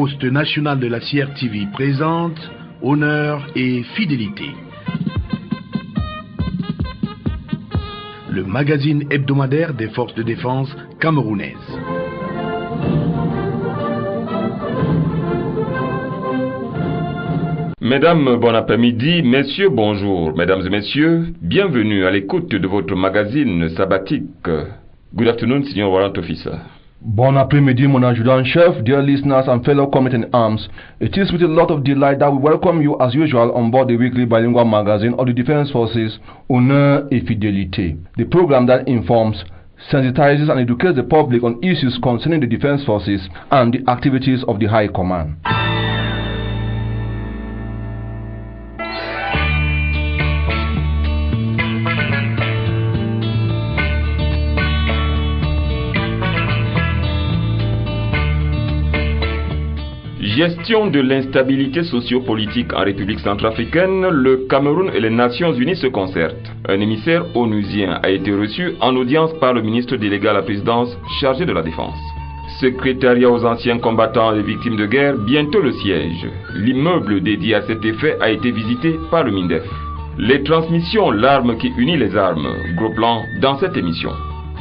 Poste national de la CRTV présente Honneur et fidélité. Le magazine hebdomadaire des forces de défense camerounaises. Mesdames, bon après-midi, messieurs, bonjour. Mesdames et messieurs, bienvenue à l'écoute de votre magazine sabbatique. Good afternoon, Senior Warrant Officer. Bon après-midi, mon adjudant-chef, dear listeners and fellow comrades in arms. It is with a lot of delight that we welcome you as usual on board the weekly bilingual magazine of the Defense Forces, Honneur et Fidélité, the program that informs, sensitizes and educates the public on issues concerning the Defense Forces and the activities of the High Command. Gestion de l'instabilité socio-politique en République centrafricaine, le Cameroun et les Nations Unies se concertent. Un émissaire onusien a été reçu en audience par le ministre délégué à la présidence chargé de la défense. Secrétariat aux anciens combattants et victimes de guerre, bientôt le siège. L'immeuble dédié à cet effet a été visité par le MINDEF. Les transmissions L'arme qui unit les armes, gros plan dans cette émission.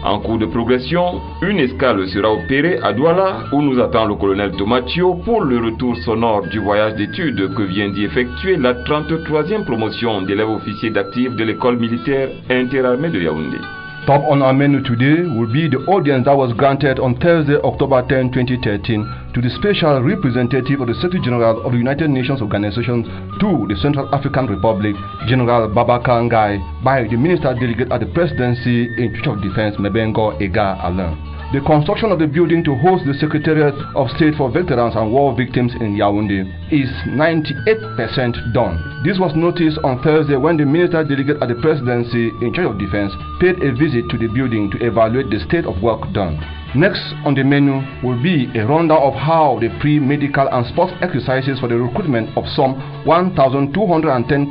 En cours de progression, une escale sera opérée à Douala où nous attend le colonel Tomatio pour le retour sonore du voyage d'études que vient d'y effectuer la 33e promotion d'élèves officiers d'actifs de l'école militaire interarmée de Yaoundé. Top on our menu today will be the audience that was granted on Thursday, October 10, 2013 to the special representative of the Secretary General of the United Nations Organization to the Central African Republic, General Babacar Ngai, by the Minister Delegate at the Presidency in Chief of Defense, Mebengo Ega Alain. The construction of the building to host the Secretariat of State for Veterans and War Victims in Yaoundé is 98% done. This was noticed on Thursday when the Minister Delegate at the Presidency in charge of Defense paid a visit to the building to evaluate the state of work done. Next on the menu will be a rundown of how the pre-medical and sports exercises for the recruitment of some 1,210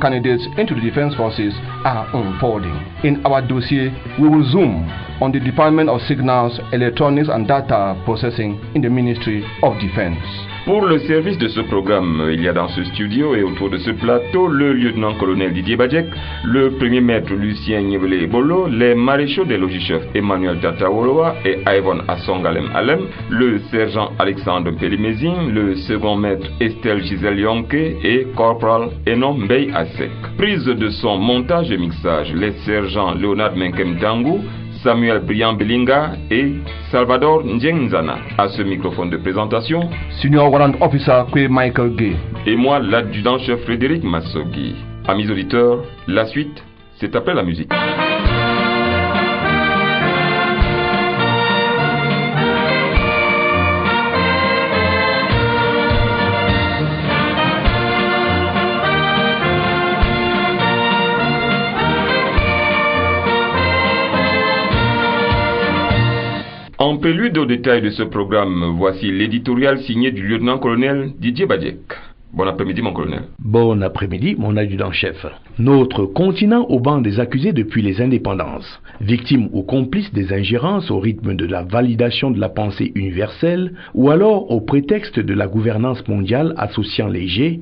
candidates into the Defense Forces are unfolding. In our dossier, we will zoom on the Department of Signals, Electronics and Data Processing in the Ministry of Defense. Pour le service de ce programme, il y a dans ce studio et autour de ce plateau le lieutenant-colonel Didier Badjek, le premier maître Lucien Niebele Bolo, les maréchaux des logis-chefs Emmanuel Tatawoloa et Ivan Assongalem Alem, le sergent Alexandre Pélimezin, le second maître Estelle Gisèle Yonke et corporal Enon Mbey Asek. Prise de son, montage et mixage, les sergents Léonard Menkem Tangou, Samuel Brian Belinga et Salvador Ndienzana. À ce microphone de présentation, Senior Warrant Officer Kwe Michael Gay. Et moi, l'adjudant-chef Frédéric Massogi. Amis auditeurs, la suite, c'est après la musique. En prélude au détail de ce programme, voici l'éditorial signé du lieutenant-colonel Didier Badjek. Bon après-midi, mon colonel. Bon après-midi, mon adjudant-chef. Notre continent au banc des accusés depuis les indépendances, victime ou complice des ingérences au rythme de la validation de la pensée universelle, ou alors au prétexte de la gouvernance mondiale associant les G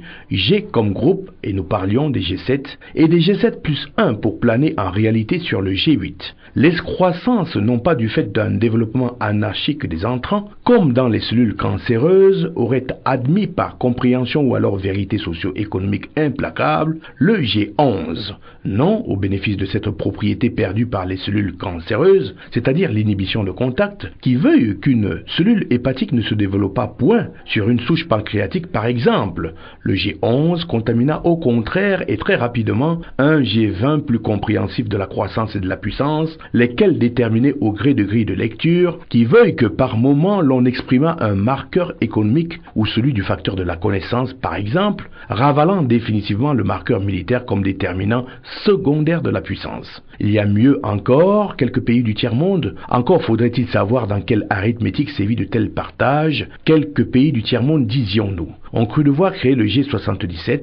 comme groupe, et nous parlions des G7, et des G7 plus 1 pour planer en réalité sur le G8. L'escroissance non pas du fait d'un développement anarchique des entrants, comme dans les cellules cancéreuses, aurait admis par compréhension ou alors vérité socio-économique implacable, le G11, non au bénéfice de cette propriété perdue par les cellules cancéreuses, c'est-à-dire l'inhibition de contact, qui veuille qu'une cellule hépatique ne se développe pas point sur une souche pancréatique par exemple. Le G11 contamina au contraire et très rapidement un G20 plus compréhensif de la croissance et de la puissance, lesquels déterminaient au gré de grille de lecture, qui veuille que par moment l'on exprimât un marqueur économique ou celui du facteur de la connaissance par exemple, ravalant définitivement le marqueur militaire comme déterminant secondaire de la puissance. Il y a mieux encore, quelques pays du tiers-monde, encore faudrait-il savoir dans quelle arithmétique sévit de tels partages, quelques pays du tiers-monde disions-nous, ont cru devoir créer le G77,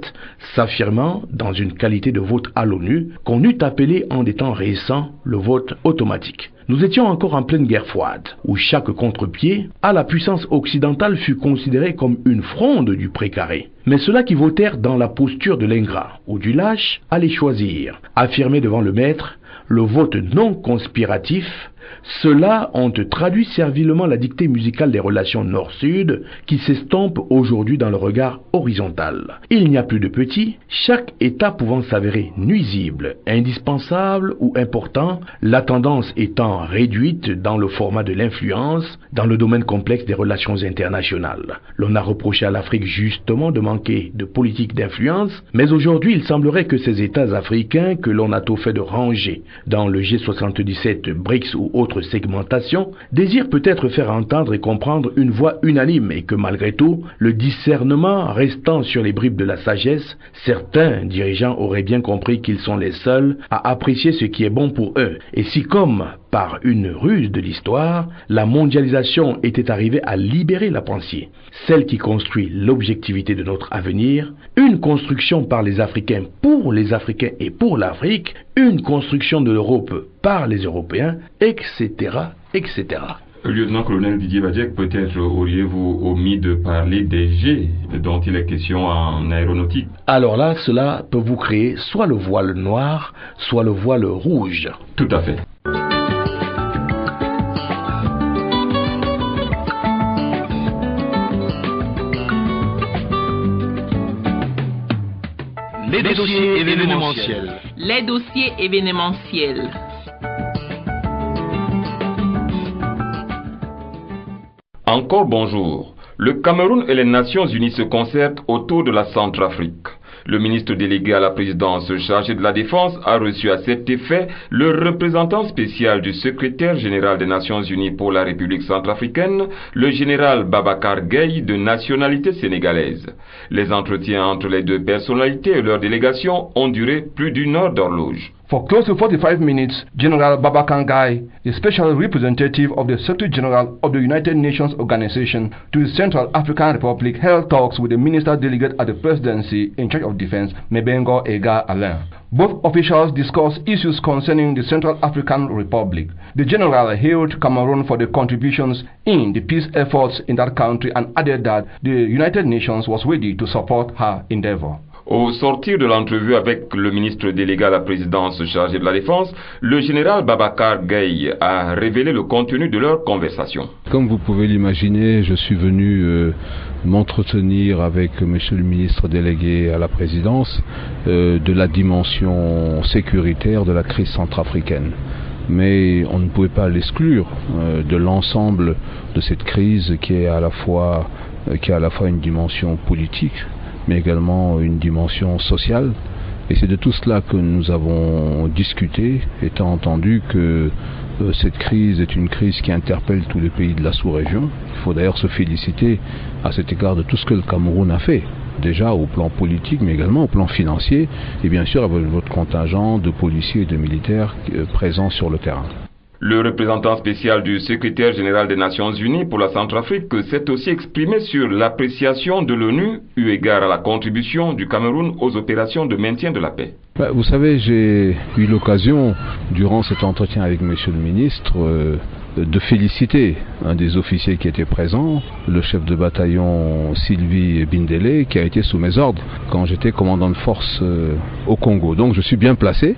s'affirmant dans une qualité de vote à l'ONU, qu'on eût appelé en des temps récents le vote automatique. nous étions encore en pleine guerre froide, où chaque contre-pied à la puissance occidentale fut considéré comme une fronde du précaré. Mais ceux-là qui votèrent dans la posture de l'ingrat ou du lâche allaient choisir, affirmer devant le maître, le vote non conspiratif. Ceux-là ont traduit servilement la dictée musicale des relations nord-sud qui s'estompe aujourd'hui dans le regard horizontal. Il n'y a plus de petits, chaque État pouvant s'avérer nuisible, indispensable ou important, la tendance étant réduite dans le format de l'influence, dans le domaine complexe des relations internationales. L'on a reproché à l'Afrique justement de manquer de politique d'influence, mais aujourd'hui il semblerait que ces États africains que l'on a tôt fait de ranger dans le G77, BRICS ou autres segmentation, désire peut-être faire entendre et comprendre une voix unanime et que malgré tout, le discernement restant sur les bribes de la sagesse, certains dirigeants auraient bien compris qu'ils sont les seuls à apprécier ce qui est bon pour eux. Et si comme par une ruse de l'histoire, la mondialisation était arrivée à libérer la pensée, celle qui construit l'objectivité de notre avenir, une construction par les Africains pour les Africains et pour l'Afrique, une construction de l'Europe par les Européens, etc., etc. Lieutenant-colonel Didier Badjek, peut-être auriez-vous omis de parler des G dont il est question en aéronautique. Alors là, cela peut vous créer soit le voile noir, soit le voile rouge. Tout à fait. Les dossiers événementiels. Les dossiers événementiels. Encore bonjour. Le Cameroun et les Nations Unies se concertent autour de la Centrafrique. Le ministre délégué à la présidence chargé de la Défense a reçu à cet effet le représentant spécial du secrétaire général des Nations Unies pour la République centrafricaine, le général Babacar Gaye de nationalité sénégalaise. Les entretiens entre les deux personnalités et leurs délégations ont duré plus d'une heure d'horloge. For close to 45 minutes, General Babacar Gaye, the special representative of the Secretary General of the United Nations Organization to the Central African Republic, held talks with the minister delegate at the presidency in charge of defense, Mebengo Ega Alain. Both officials discussed issues concerning the Central African Republic. The general hailed Cameroon for the contributions in the peace efforts in that country and added that the United Nations was ready to support her endeavor. Au sortir de l'entrevue avec le ministre délégué à la présidence chargé de la Défense, le général Babacar Gaye a révélé le contenu de leur conversation. Comme vous pouvez l'imaginer, je suis venu m'entretenir avec monsieur le ministre délégué à la présidence de la dimension sécuritaire de la crise centrafricaine. Mais on ne pouvait pas l'exclure de l'ensemble de cette crise qui est à la fois une dimension politique, mais également une dimension sociale. Et c'est de tout cela que nous avons discuté, étant entendu que cette crise est une crise qui interpelle tous les pays de la sous-région. Il faut d'ailleurs se féliciter à cet égard de tout ce que le Cameroun a fait, déjà au plan politique, mais également au plan financier, et bien sûr avec votre contingent de policiers et de militaires présents sur le terrain. Le représentant spécial du secrétaire général des Nations Unies pour la Centrafrique s'est aussi exprimé sur l'appréciation de l'ONU eu égard à la contribution du Cameroun aux opérations de maintien de la paix. Vous savez, j'ai eu l'occasion, durant cet entretien avec monsieur le ministre, de féliciter un des officiers qui était présent, le chef de bataillon Sylvie Bindele, qui a été sous mes ordres quand j'étais commandant de force au Congo. Donc je suis bien placé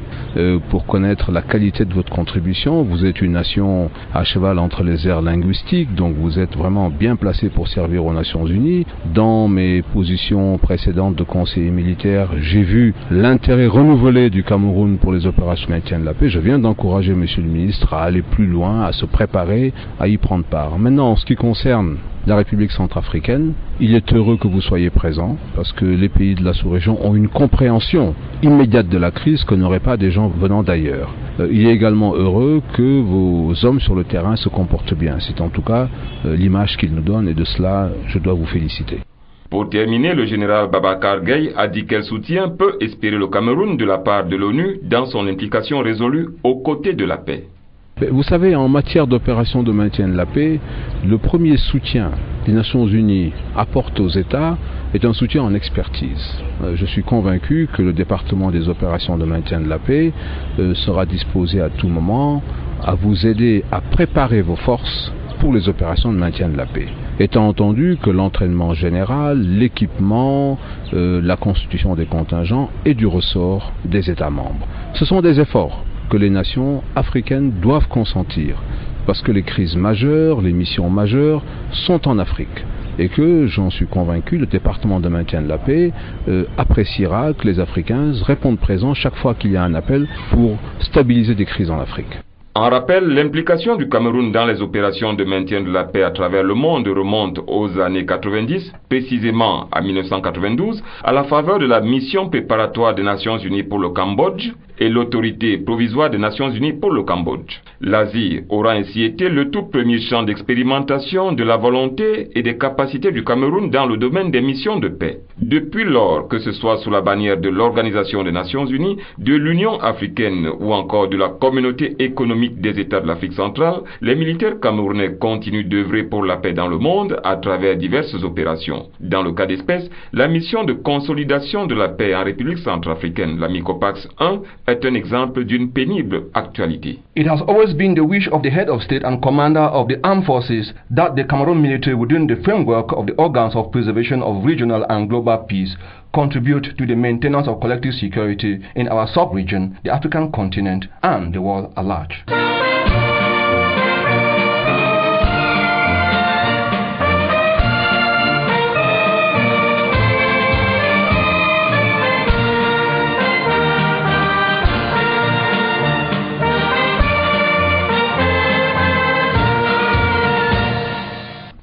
pour connaître la qualité de votre contribution. Vous êtes une nation à cheval entre les aires linguistiques, donc vous êtes vraiment bien placé pour servir aux Nations Unies. Dans mes positions précédentes de conseiller militaire, j'ai vu l'intérêt renouvelé du Cameroun pour les opérations de maintien de la paix. Je viens d'encourager monsieur le ministre à aller plus loin, à se préparer, à y prendre part. Maintenant, en ce qui concerne la République centrafricaine, il est heureux que vous soyez présents parce que les pays de la sous-région ont une compréhension immédiate de la crise que n'auraient pas des gens venant d'ailleurs. Il est également heureux que vos hommes sur le terrain se comportent bien. C'est en tout cas l'image qu'ils nous donnent et de cela, je dois vous féliciter. Pour terminer, le général Babacar Gaye a dit quel soutien peut espérer le Cameroun de la part de l'ONU dans son implication résolue aux côtés de la paix. Vous savez, en matière d'opération de maintien de la paix, le premier soutien des Nations Unies apporte aux États est un soutien en expertise. Je suis convaincu que le département des opérations de maintien de la paix sera disposé à tout moment à vous aider à préparer vos forces pour les opérations de maintien de la paix. Étant entendu que l'entraînement général, l'équipement, la constitution des contingents est du ressort des États membres. Ce sont des efforts que les nations africaines doivent consentir, parce que les crises majeures, les missions majeures sont en Afrique. Et que, j'en suis convaincu, le département de maintien de la paix appréciera que les Africains répondent présents chaque fois qu'il y a un appel pour stabiliser des crises en Afrique. En rappel, l'implication du Cameroun dans les opérations de maintien de la paix à travers le monde remonte aux années 90, précisément à 1992, à la faveur de la mission préparatoire des Nations Unies pour le Cambodge et l'autorité provisoire des Nations Unies pour le Cambodge. L'Asie aura ainsi été le tout premier champ d'expérimentation de la volonté et des capacités du Cameroun dans le domaine des missions de paix. Depuis lors, que ce soit sous la bannière de l'Organisation des Nations Unies, de l'Union africaine ou encore de la Communauté économique des États de l'Afrique centrale, les militaires camerounais continuent d'œuvrer pour la paix dans le monde à travers diverses opérations. Dans le cas d'espèce, la mission de consolidation de la paix en République centrafricaine, la MICOPAX 1, est un exemple d'une pénible actualité. It has always been the wish of the head of state and commander of the armed forces that the Cameroon military, within the framework of the organs of preservation of regional and global peace, contribute to the maintenance of collective security in our sub-region, the African continent, and the world at large.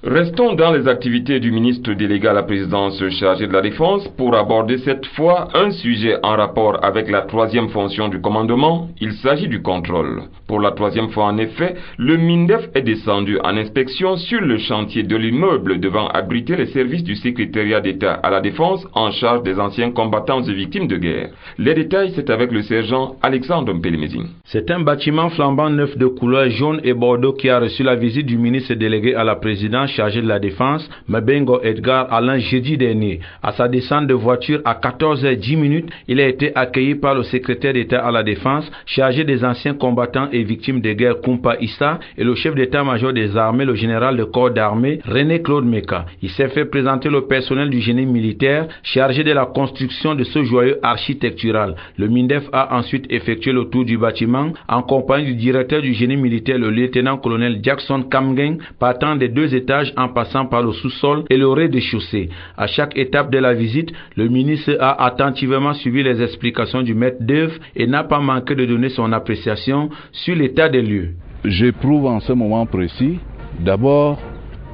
Restons dans les activités du ministre délégué à la présidence chargé de la Défense pour aborder cette fois un sujet en rapport avec la troisième fonction du commandement. Il s'agit du contrôle. Pour la troisième fois en effet, le MINDEF est descendu en inspection sur le chantier de l'immeuble devant abriter les services du secrétariat d'État à la Défense en charge des anciens combattants et victimes de guerre. Les détails, c'est avec le sergent Alexandre Mpelemezing. C'est un bâtiment flambant neuf de couleur jaune et bordeaux qui a reçu la visite du ministre délégué à la présidence chargé de la Défense, Mabengo Edgar Alain, jeudi dernier. À sa descente de voiture à 14h10, il a été accueilli par le secrétaire d'État à la Défense, chargé des anciens combattants et victimes de guerre Kumpa Issa, et le chef d'état-major des armées, le général de corps d'armée, René Claude Meka. Il s'est fait présenter le personnel du génie militaire chargé de la construction de ce joyau architectural. Le MINDEF a ensuite effectué le tour du bâtiment en compagnie du directeur du génie militaire, le lieutenant-colonel Jackson Kamgeng, partant des 2 étages en passant par le sous-sol et le rez-de-chaussée. À chaque étape de la visite, le ministre a attentivement suivi les explications du maître d'œuvre et n'a pas manqué de donner son appréciation sur l'état des lieux. J'éprouve en ce moment précis, d'abord,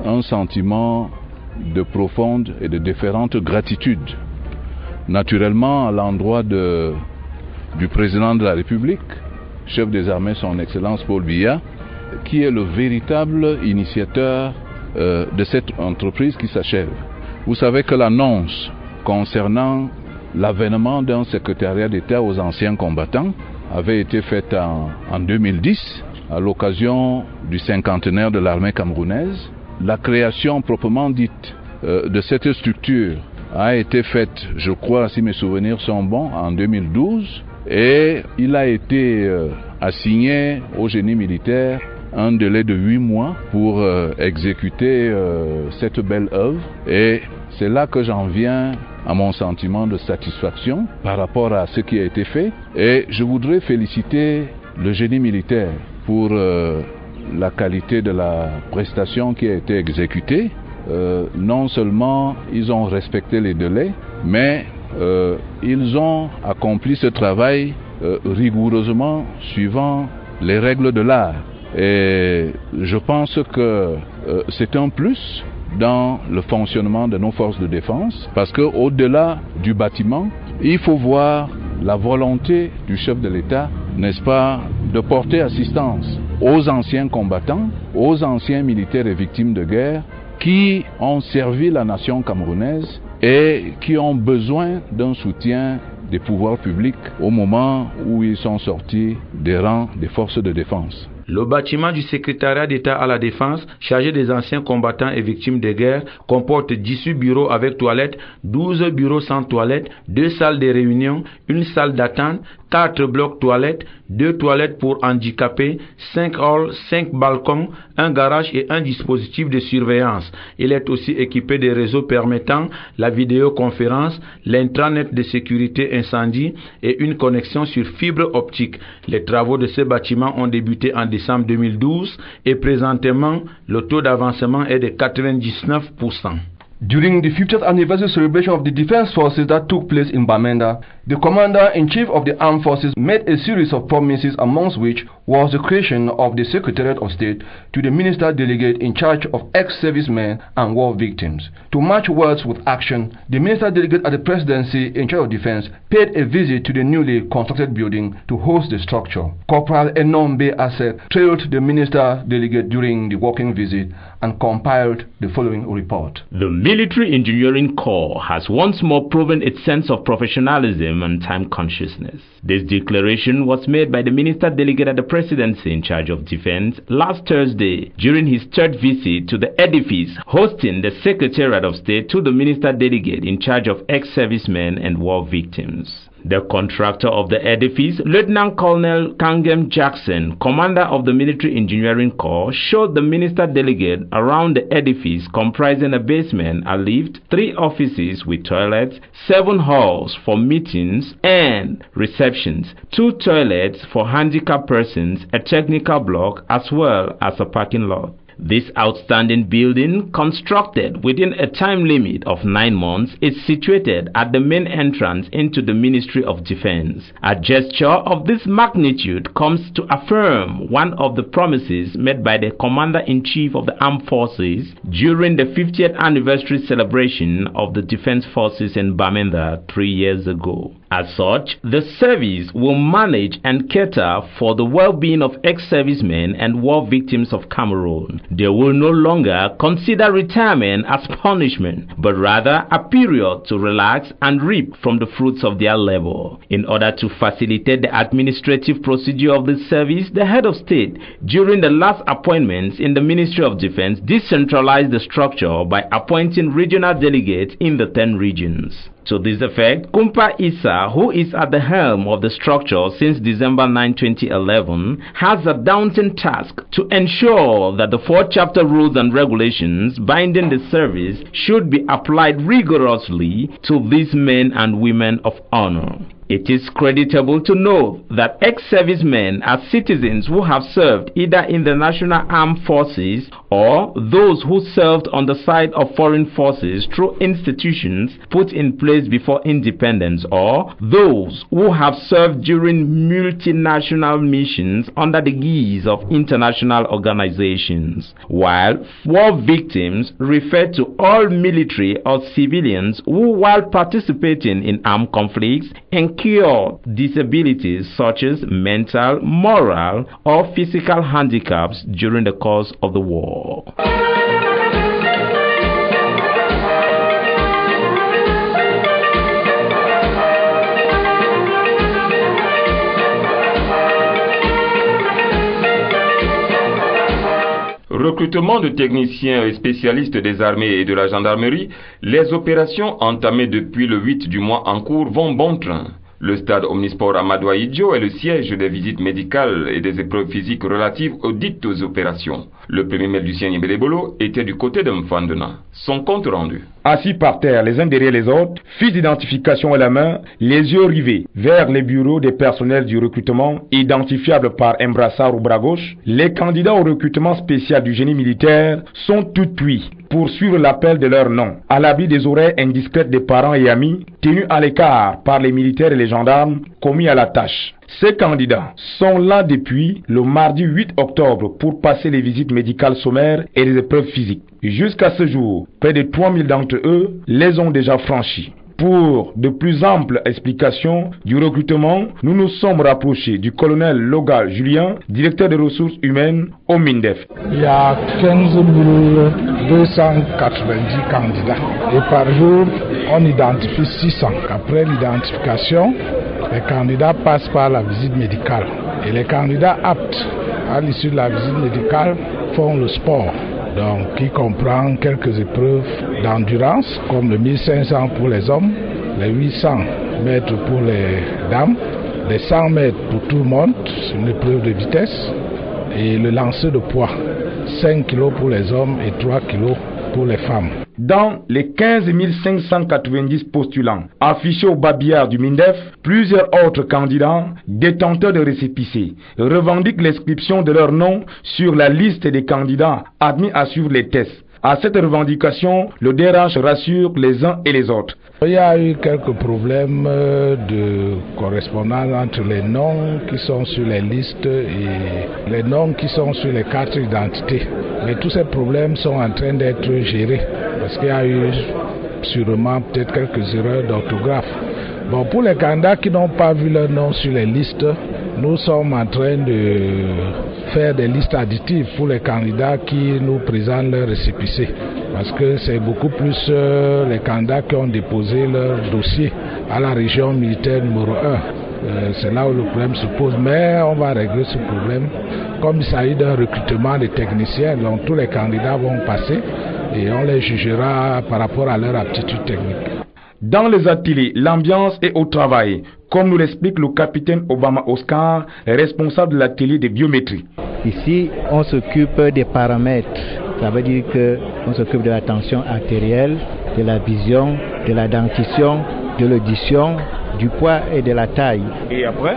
un sentiment de profonde et de déférente gratitude. Naturellement, à l'endroit du président de la République, chef des armées, son Excellence Paul Biya, qui est le véritable initiateur de cette entreprise qui s'achève. Vous savez que l'annonce concernant l'avènement d'un secrétariat d'État aux anciens combattants avait été faite en 2010 à l'occasion du 50aire de l'armée camerounaise. La création proprement dite de cette structure a été faite, je crois, si mes souvenirs sont bons, en 2012, et il a été assigné au génie militaire un délai de 8 mois pour exécuter cette belle œuvre, et c'est là que j'en viens à mon sentiment de satisfaction par rapport à ce qui a été fait. Et je voudrais féliciter le génie militaire pour la qualité de la prestation qui a été exécutée. Non seulement ils ont respecté les délais, mais ils ont accompli ce travail rigoureusement suivant les règles de l'art. Et je pense que c'est un plus dans le fonctionnement de nos forces de défense, parce que au-delà du bâtiment, il faut voir la volonté du chef de l'État, n'est-ce pas, de porter assistance aux anciens combattants, aux anciens militaires et victimes de guerre qui ont servi la nation camerounaise et qui ont besoin d'un soutien des pouvoirs publics au moment où ils sont sortis des rangs des forces de défense. Le bâtiment du secrétariat d'État à la Défense, chargé des anciens combattants et victimes de guerre, comporte 18 bureaux avec toilettes, 12 bureaux sans toilettes, 2 salles de réunion, une salle d'attente, 4 blocs toilettes, 2 toilettes pour handicapés, 5 halls, 5 balcons, un garage et un dispositif de surveillance. Il est aussi équipé de réseaux permettant la vidéoconférence, l'intranet de sécurité incendie et une connexion sur fibre optique. Les travaux de ce bâtiment ont débuté en décembre 2012 et présentement, le taux d'avancement est de 99%. During the 50th anniversary celebration of the Defense Forces that took place in Bamenda, the Commander-in-Chief of the Armed Forces made a series of promises, amongst which was the creation of the Secretariat of State to the Minister Delegate in charge of ex-servicemen and war victims. To match words with action, the Minister Delegate at the Presidency in charge of Defense paid a visit to the newly constructed building to host the structure. Corporal Enombe Asset trailed the Minister Delegate during the working visit and compiled the following report. The Military Engineering Corps has once more proven its sense of professionalism and time consciousness. This declaration was made by the Minister Delegate at the Presidency in charge of Defense last Thursday during his third visit to the edifice hosting the Secretariat of State to the Minister Delegate in charge of ex-servicemen and war victims. The contractor of the edifice, Lieutenant Colonel Kangem Jackson, commander of the Military Engineering Corps, showed the Minister Delegate around the edifice comprising a basement, a lift, 3 offices with toilets, 7 halls for meetings and receptions, 2 toilets for handicapped persons, a technical block, as well as a parking lot. This outstanding building, constructed within a time limit of 9 months, is situated at the main entrance into the Ministry of Defense. A gesture of this magnitude comes to affirm one of the promises made by the Commander-in-Chief of the Armed Forces during the 50th anniversary celebration of the Defense Forces in Bamenda 3 years ago. As such, the service will manage and cater for the well-being of ex-servicemen and war victims of Cameroon. They will no longer consider retirement as punishment, but rather a period to relax and reap from the fruits of their labor. In order to facilitate the administrative procedure of this service, the head of state, during the last appointments in the Ministry of Defense, decentralized the structure by appointing regional delegates in the 10 regions. To this effect, Kumpa Issa, who is at the helm of the structure since December 9, 2011, has a daunting task to ensure that the 4-chapter rules and regulations binding the service should be applied rigorously to these men and women of honor. It is creditable to note that ex-servicemen are citizens who have served either in the National Armed Forces or those who served on the side of foreign forces through institutions put in place before independence, or those who have served during multinational missions under the guise of international organizations, while war victims refer to all military or civilians who, while participating in armed conflicts, incur disabilities such as mental, moral, or physical handicaps during the course of the war. Recrutement de techniciens et spécialistes des armées et de la gendarmerie, les opérations entamées depuis le 8 du mois en cours vont bon train. Le stade Omnisport Amadou Ahidjo est le siège des visites médicales et des épreuves physiques relatives aux dites opérations. Le premier maître Lucien Yembelebolo était du côté de Mfandena. Son compte rendu. Assis par terre les uns derrière les autres, fiches d'identification à la main, les yeux rivés vers les bureaux des personnels du recrutement identifiables par un brassard au bras gauche, les candidats au recrutement spécial du génie militaire sont tout cuits pour suivre l'appel de leur nom, à l'abri des oreilles indiscrètes des parents et amis, tenus à l'écart par les militaires et les gendarmes commis à la tâche. Ces candidats sont là depuis le mardi 8 octobre pour passer les visites médicales sommaires et les épreuves physiques. Jusqu'à ce jour, près de 3000 d'entre eux les ont déjà franchis. Pour de plus amples explications du recrutement, nous nous sommes rapprochés du colonel Loga Julien, directeur des ressources humaines au MINDEF. Il y a 15 290 candidats et par jour, on identifie 600. Après l'identification, les candidats passent par la visite médicale et les candidats aptes à l'issue de la visite médicale, font le sport. Donc, qui comprend quelques épreuves d'endurance, comme le 1500 pour les hommes, les 800 mètres pour les dames, les 100 mètres pour tout le monde, c'est une épreuve de vitesse, et le lancer de poids, 5 kg pour les hommes et 3 kg pour les femmes. Dans les 15 590 postulants affichés au babillard du MINDEF, plusieurs autres candidats, détenteurs de récépissés, revendiquent l'inscription de leur nom sur la liste des candidats admis à suivre les tests. À cette revendication, le DRH rassure les uns et les autres. Il y a eu quelques problèmes de correspondance entre les noms qui sont sur les listes et les noms qui sont sur les cartes d'identité. Mais tous ces problèmes sont en train d'être gérés parce qu'il y a eu sûrement peut-être quelques erreurs d'orthographe. Bon, pour les candidats qui n'ont pas vu leur nom sur les listes, nous sommes en train de faire des listes additives pour les candidats qui nous présentent leur récépissé. Parce que c'est beaucoup plus les candidats qui ont déposé leur dossier à la région militaire numéro 1. C'est là où le problème se pose. Mais on va régler ce problème. Comme il s'agit d'un recrutement de techniciens, donc tous les candidats vont passer et on les jugera par rapport à leur aptitude technique. Dans les ateliers, l'ambiance est au travail, comme nous l'explique le capitaine Obama Oscar, responsable de l'atelier de biométrie. Ici, on s'occupe des paramètres. Ça veut dire qu'on s'occupe de la tension artérielle, de la vision, de la dentition, de l'audition, du poids et de la taille. Et après,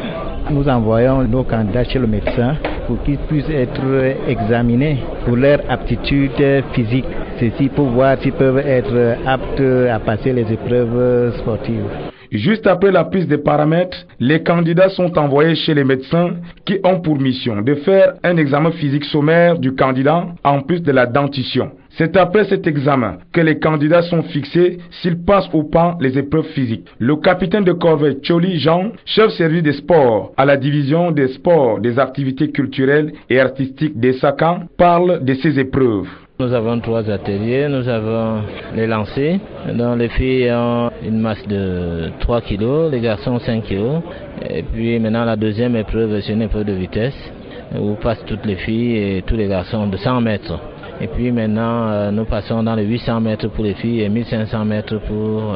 nous envoyons nos candidats chez le médecin pour qu'ils puissent être examinés pour leur aptitude physique. Ceci pour voir s'ils peuvent être aptes à passer les épreuves sportives. Juste après la prise des paramètres, les candidats sont envoyés chez les médecins qui ont pour mission de faire un examen physique sommaire du candidat en plus de la dentition. C'est après cet examen que les candidats sont fixés s'ils passent ou pas les épreuves physiques. Le capitaine de corvette Choli Jean, chef service des sports à la division des sports, des activités culturelles et artistiques des SACA, parle de ces épreuves. Nous avons 3 ateliers, nous avons les lancers, dont les filles ont une masse de 3 kg, les garçons 5 kg. Et puis maintenant la deuxième épreuve, c'est une épreuve de vitesse, où passent toutes les filles et tous les garçons de 100 mètres. Et puis maintenant, nous passons dans les 800 mètres pour les filles et 1500 mètres pour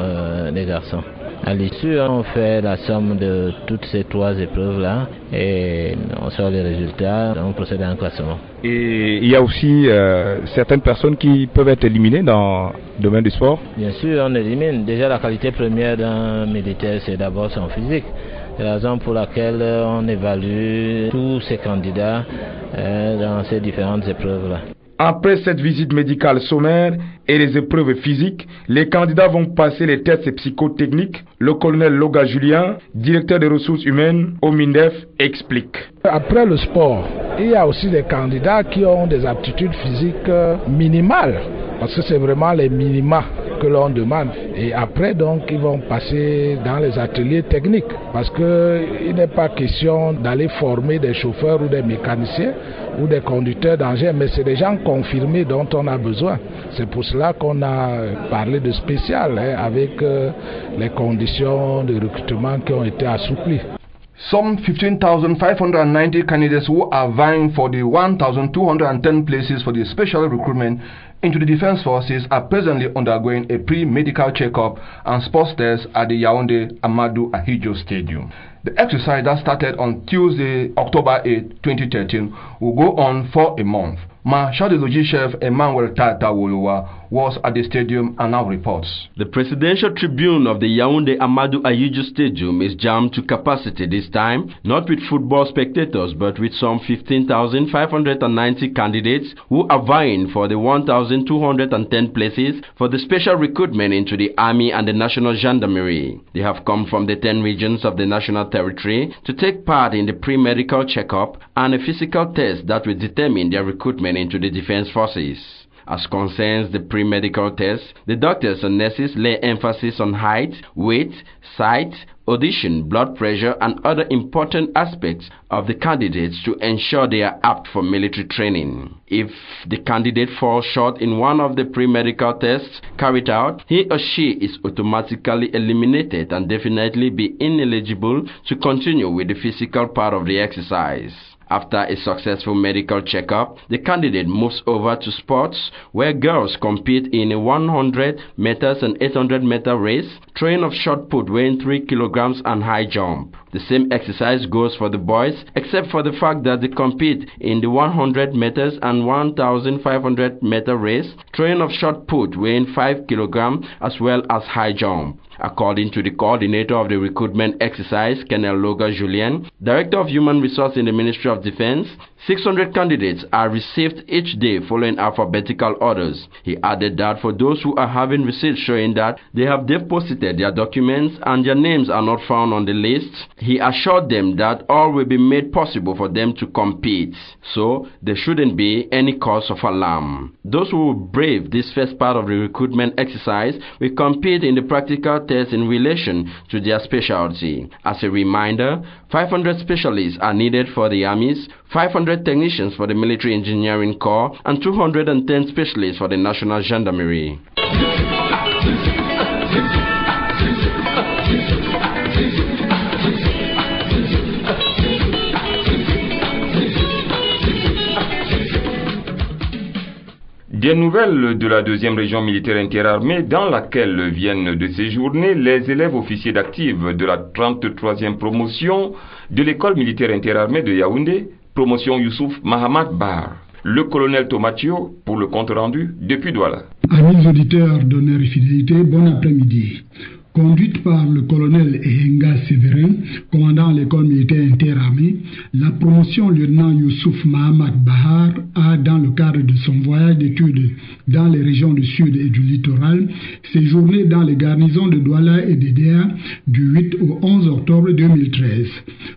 les garçons. À l'issue, on fait la somme de toutes ces 3 épreuves-là et on sort les résultats, on procède à un classement. Et il y a aussi certaines personnes qui peuvent être éliminées dans le domaine du sport? Bien sûr, on élimine. Déjà, la qualité première d'un militaire, c'est d'abord son physique. C'est la raison pour laquelle on évalue tous ces candidats dans ces différentes épreuves-là. Après cette visite médicale sommaire et les épreuves physiques, les candidats vont passer les tests psychotechniques. Le colonel Loga Julien, directeur des ressources humaines au MINDEF, explique. Après le sport, il y a aussi des candidats qui ont des aptitudes physiques minimales, parce que c'est vraiment les minima que l'on demande. Et après, donc, ils vont passer dans les ateliers techniques, parce qu'il n'est pas question d'aller former des chauffeurs ou des mécaniciens ou des conducteurs d'engins, mais c'est des gens confirmés dont on a besoin. C'est pour cela qu'on a parlé de spécial, avec les conditions de recrutement qui ont été assouplies. Some 15,590 candidates who are vying for the 1,210 places for the special recruitment into the Defense Forces are presently undergoing a pre-medical checkup and sports test at the Yaoundé Amadou Ahidjo Stadium. The exercise that started on Tuesday, October 8, 2013 will go on for a month. Marshal de Logis Chef Emmanuel Tata Wolowa was at the stadium and now reports. The presidential tribune of the Yaoundé Amadou Ahidjo Stadium is jammed to capacity this time, not with football spectators but with some 15,590 candidates who are vying for the 1,210 places for the special recruitment into the Army and the National Gendarmerie. They have come from the 10 regions of the National Territory to take part in the pre-medical checkup and a physical test that will determine their recruitment into the Defense Forces. As concerns the pre-medical test, the doctors and nurses lay emphasis on height, weight, sight, audition, blood pressure and other important aspects of the candidates to ensure they are apt for military training. If the candidate falls short in one of the pre-medical tests carried out, he or she is automatically eliminated and definitely be ineligible to continue with the physical part of the exercise. After a successful medical checkup, the candidate moves over to sports, where girls compete in a 100 meters and 800 meter race, throwing of shot put weighing 3 kilograms and high jump. The same exercise goes for the boys, except for the fact that they compete in the 100 meters and 1,500 meter race, throwing of shot put weighing 5 kilograms as well as high jump. According to the coordinator of the recruitment exercise, Colonel Loga Julien, Director of Human Resources in the Ministry of Defense, 600 candidates are received each day following alphabetical orders. He added that for those who are having receipts showing that they have deposited their documents and their names are not found on the list, he assured them that all will be made possible for them to compete. So there shouldn't be any cause of alarm. Those who will brave this first part of the recruitment exercise will compete in the practical test in relation to their specialty. As a reminder, 500 specialists are needed for the armies, 500 technicians for the Military Engineering Corps, and 210 specialists for the National Gendarmerie. Des nouvelles de la 2e région militaire interarmée dans laquelle viennent de séjourner les élèves officiers d'active de la 33e promotion de l'école militaire interarmée de Yaoundé, promotion Youssouf Mahamad Bar. Le colonel Tomatio pour le compte rendu depuis Douala. Amis auditeurs d'honneur et fidélité, bon après-midi. Conduite par le colonel Ehenga Séverin, commandant l'école militaire interarmée, la promotion lieutenant Youssouf Mahamad Bahar a, dans le cadre de son voyage d'études dans les régions du sud et du littoral, séjourné dans les garnisons de Douala et d'Edea du 8 au 11 octobre 2013.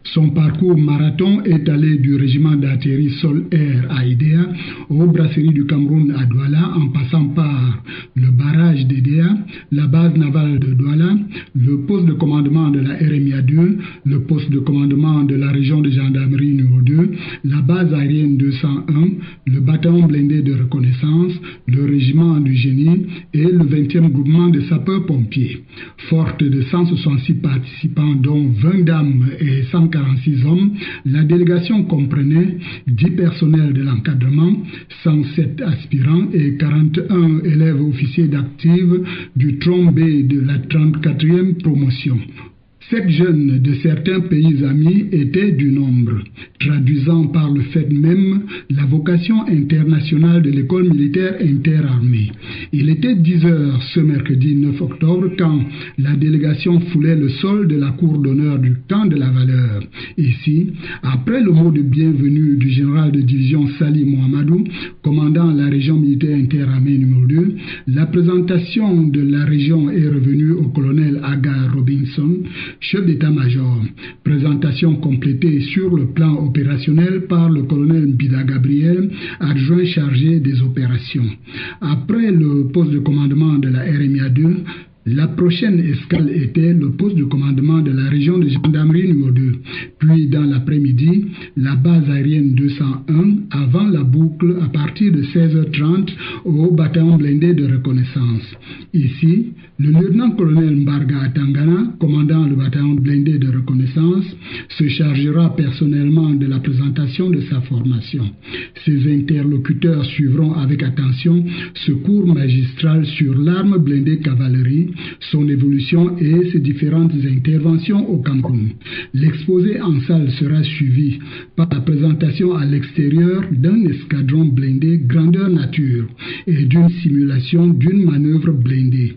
Son parcours marathon est allé du régiment d'artillerie sol-air à Edea, aux brasseries du Cameroun à Douala, en passant par le barrage d'Edea, la base navale de Douala, le poste de commandement de la RMIA 2, le poste de commandement de la région de gendarmerie numéro 2, la base aérienne 201, le bataillon blindé de reconnaissance, le régiment du génie et le 20e groupement de sapeurs-pompiers. Forte de 166 participants, dont 20 dames et 146 hommes, la délégation comprenait 10 personnels de l'encadrement, 107 aspirants et 41 élèves officiers d'active du tronc B de la 34e promotion. 7 jeunes de certains pays amis étaient du nombre, traduisant par le fait même la vocation internationale de l'école militaire interarmée. Il était 10 heures ce mercredi 9 octobre quand la délégation foulait le sol de la cour d'honneur du camp de la valeur. Ici, après le mot de bienvenue du général de division Sali Mohamedou, commandant la région militaire interarmée numéro 2, la présentation de la région est revenue au colonel Agar Robinson, chef d'état-major. Présentation complétée sur le plan opérationnel par le colonel Bida Gabriel, adjoint chargé des opérations. Après le poste de commandement de la RMIA 2, la prochaine escale était le poste de commandement de la région de gendarmerie numéro 2. Puis dans l'après-midi, la base aérienne 201 avant la boucle à partir de 16h30 au bataillon blindé de reconnaissance. Ici, le lieutenant-colonel Mbarga Tangana, commandant le bataillon blindé de reconnaissance, se chargera personnellement de la présentation de sa formation. Ses interlocuteurs suivront avec attention ce cours magistral sur l'arme blindée cavalerie, son évolution et ses différentes interventions au Cameroun. L'exposé en salle sera suivi par la présentation à l'extérieur d'un escadron blindé grandeur nature et d'une simulation d'une manœuvre blindée.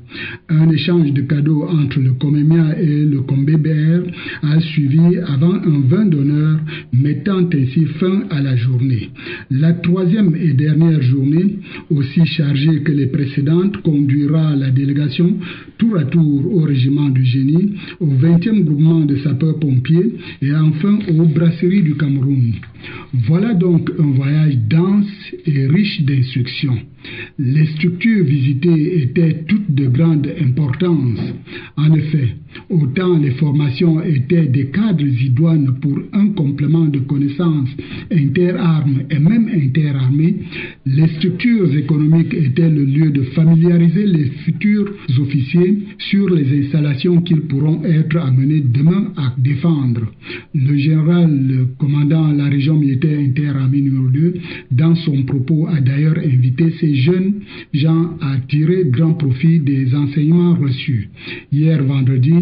Un échange de cadeaux entre le Comemia et le Combébert a suivi avant un vin d'honneur mettant ainsi fin à la journée. La 3e et dernière journée, aussi chargée que les précédentes, conduira la délégation tour à tour au régiment du génie, au 20e groupement de sapeurs-pompiers et enfin aux brasseries du Cameroun. Voilà donc un voyage dense et riche d'instructions. Les structures visitées étaient toutes de grande importance. En effet, autant les formations étaient des cadres idoines pour un complément de connaissances interarmes et même interarmées, les structures économiques étaient le lieu de familiariser les futurs officiers sur les installations qu'ils pourront être amenés demain à défendre. Le général, le commandant de la région militaire interarmée numéro 2, dans son propos, a d'ailleurs invité ces jeunes gens à tirer grand profit des enseignements reçus. Hier vendredi,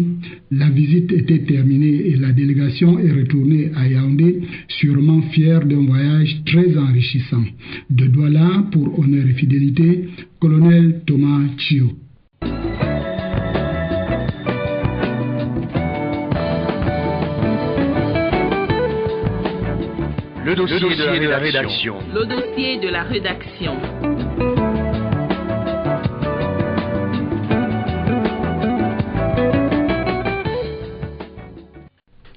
la visite était terminée et la délégation est retournée à Yaoundé, sûrement fière d'un voyage très enrichissant. De Douala, pour honneur et fidélité, colonel Thomas Chio. Le dossier de la rédaction. Le dossier de la rédaction.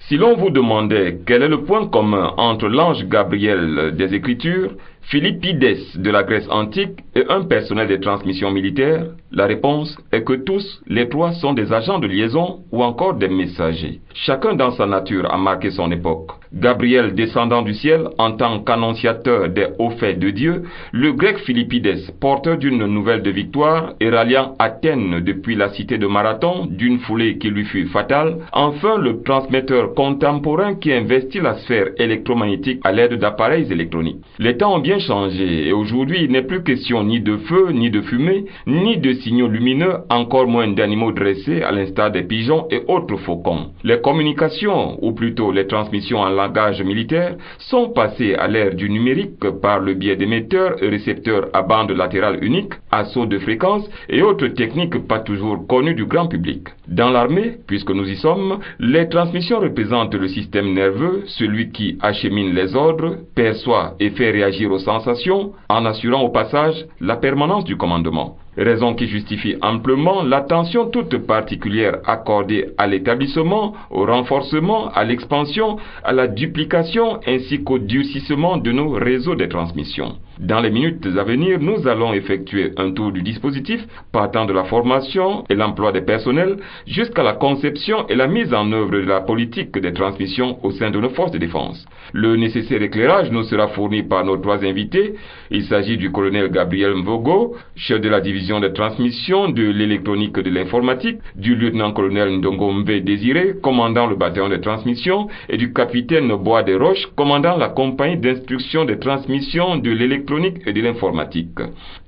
Si l'on vous demandait quel est le point commun entre l'ange Gabriel des Écritures, Philippides de la Grèce antique et un personnel de transmission militaire, la réponse est que tous les trois sont des agents de liaison ou encore des messagers. Chacun dans sa nature a marqué son époque. Gabriel descendant du ciel en tant qu'annonciateur des hauts faits de Dieu, le grec Philippides, porteur d'une nouvelle de victoire et ralliant Athènes depuis la cité de Marathon d'une foulée qui lui fut fatale, enfin le transmetteur contemporain qui investit la sphère électromagnétique à l'aide d'appareils électroniques. Les temps ont bien changé et aujourd'hui il n'est plus question ni de feu, ni de fumée, ni de signaux lumineux, encore moins d'animaux dressés à l'instar des pigeons et autres faucons. Les communications, ou plutôt les transmissions en langage militaire, sont passées à l'ère du numérique par le biais d'émetteurs et récepteurs à bande latérale unique, assauts de fréquences et autres techniques pas toujours connues du grand public. Dans l'armée, puisque nous y sommes, les transmissions représentent le système nerveux, celui qui achemine les ordres, perçoit et fait réagir aux sensations, en assurant au passage la permanence du commandement. Raison qui justifie amplement l'attention toute particulière accordée à l'établissement, au renforcement, à l'expansion, à la duplication ainsi qu'au durcissement de nos réseaux de transmission. Dans les minutes à venir, nous allons effectuer un tour du dispositif partant de la formation et l'emploi des personnels jusqu'à la conception et la mise en œuvre de la politique des transmissions au sein de nos forces de défense. Le nécessaire éclairage nous sera fourni par nos trois invités. Il s'agit du colonel Gabriel Mvogo, chef de la division de transmission de l'électronique et de l'informatique, du lieutenant-colonel Ndongombe Désiré, commandant le bataillon de transmission, et du capitaine Bois des Roches, commandant la compagnie d'instruction de transmission de l'électronique et de l'informatique.